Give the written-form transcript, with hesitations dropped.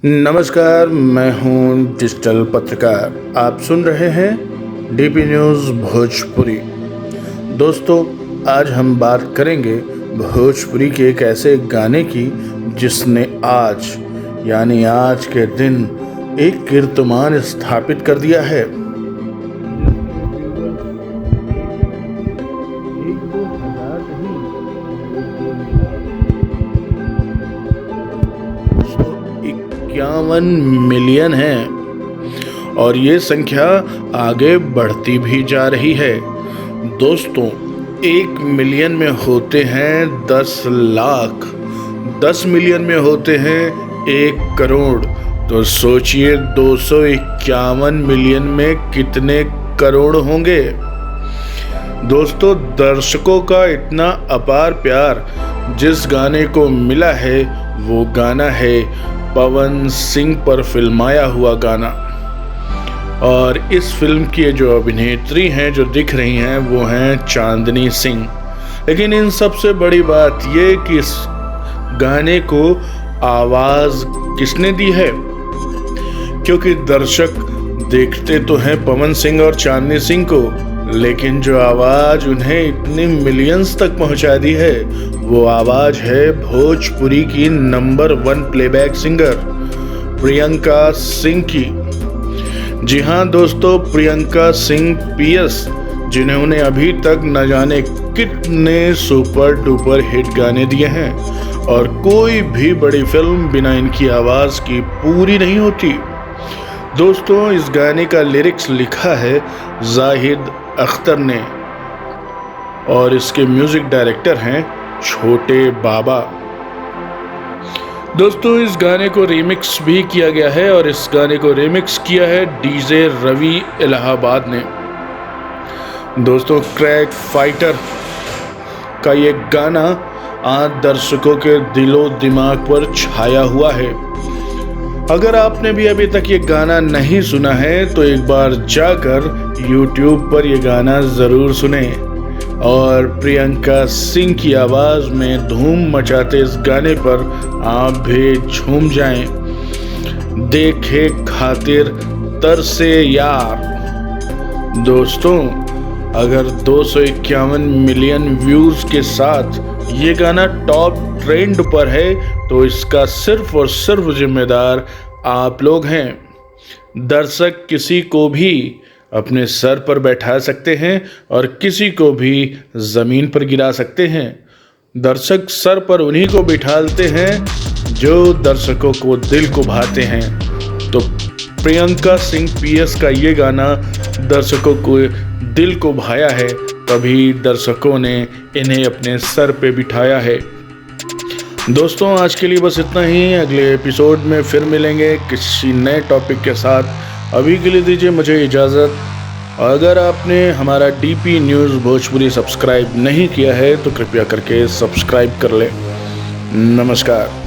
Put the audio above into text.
नमस्कार, मैं हूं डिजिटल पत्रकार। आप सुन रहे हैं डीपी न्यूज़ भोजपुरी। दोस्तों, आज हम बात करेंगे भोजपुरी के एक ऐसे गाने की जिसने आज यानी आज के दिन एक कीर्तिमान स्थापित कर दिया है। $51 मिलियन है और ये संख्या आगे बढ़ती भी जा रही है। दोस्तों, 1 मिलियन में होते हैं 10 लाख, 10 मिलियन में होते हैं 1 करोड़। तो सोचिए 251 मिलियन में कितने करोड़ होंगे। दोस्तों, दर्शकों का इतना अपार प्यार जिस गाने को मिला है वो गाना है पवन सिंह पर फिल्माया हुआ गाना। और इस फिल्म की जो अभिनेत्री हैं जो दिख रही हैं वो हैं चांदनी सिंह। लेकिन इन सबसे बड़ी बात ये कि इस गाने को आवाज़ किसने दी है, क्योंकि दर्शक देखते तो हैं पवन सिंह और चांदनी सिंह को, लेकिन जो आवाज़ उन्हें इतनी मिलियंस तक पहुंचा दी है वो आवाज़ है भोजपुरी की number 1 playback singer Priyanka Singh की। जी हाँ दोस्तों, प्रियंका सिंह पीएस, जिन्होंने अभी तक न जाने कितने सुपर डुपर हिट गाने दिए हैं और कोई भी बड़ी फिल्म बिना इनकी आवाज़ की पूरी नहीं होती। दोस्तों, इस गाने का लिरिक्स लिखा है जाहिद अख्तर ने और इसके म्यूजिक डायरेक्टर हैं छोटे बाबा। दोस्तों, इस गाने को रिमिक्स भी किया गया है और इस गाने को रिमिक्स किया है डीजे रवि इलाहाबाद ने। दोस्तों, क्रैक फाइटर का ये गाना आज दर्शकों के दिलो दिमाग पर छाया हुआ है। अगर आपने भी अभी तक ये गाना नहीं सुना है तो एक बार जाकर YouTube पर ये गाना ज़रूर सुने और प्रियंका सिंह की आवाज़ में धूम मचाते इस गाने पर आप भी झूम जाएं। देखे खातिर तरसे यार। दोस्तों, अगर 251 मिलियन व्यूज़ के साथ ये गाना टॉप ट्रेंड पर है तो इसका सिर्फ और सिर्फ जिम्मेदार आप लोग हैं। दर्शक किसी को भी अपने सर पर बैठा सकते हैं और किसी को भी ज़मीन पर गिरा सकते हैं। दर्शक सर पर उन्हीं को बिठाते हैं जो दर्शकों को दिल को भाते हैं। तो प्रियंका सिंह पीएस का ये गाना दर्शकों को दिल को भाया है, तभी दर्शकों ने इन्हें अपने सर पे बिठाया है। दोस्तों, आज के लिए बस इतना ही। अगले एपिसोड में फिर मिलेंगे किसी नए टॉपिक के साथ। अभी के लिए दीजिए मुझे इजाज़त। अगर आपने हमारा डीपी न्यूज़ भोजपुरी सब्सक्राइब नहीं किया है तो कृपया करके सब्सक्राइब कर लें। नमस्कार।